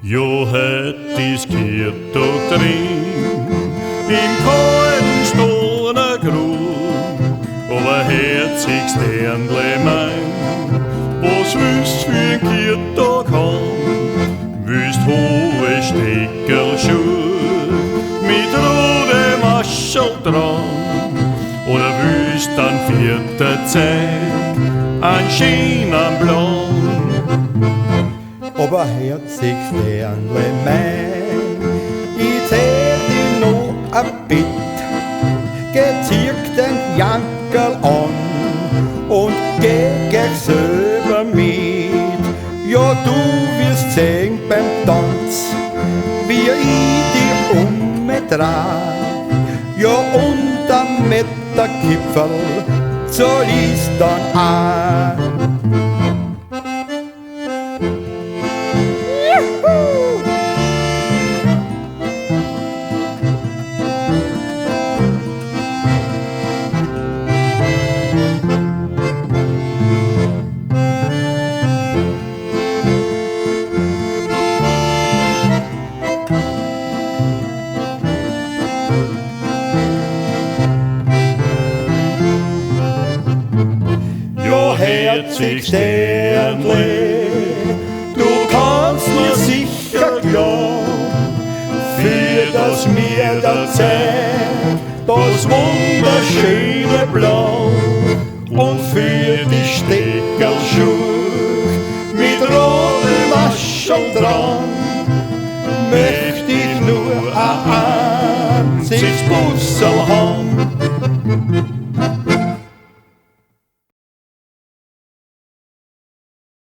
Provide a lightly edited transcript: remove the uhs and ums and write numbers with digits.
Jo het is kiert og drin im kalden stående grå over herzig sternle mein was wüsst für en kiert og kom wüsst hohe Steckerschuh mit rote Maschel dran oder wüsst an vierter Zeit an Schien am Blau. Aber herzig Sternle mein, ich zähl dich noch ein Bett, zieh den Jankerl an und geh selber mit. Ja, du wirst sehen beim Tanz, wie ich dich umdreh. Ja, und am Metterkipferl soll ich's dann auch. Herzig Sternle, du kannst mir sicher glauben, für das mir da zeigt, das wunderschöne Blau und für die Steckerschuh mit roten Maschen dran, möcht ich nur ein einziges Puzzle haben.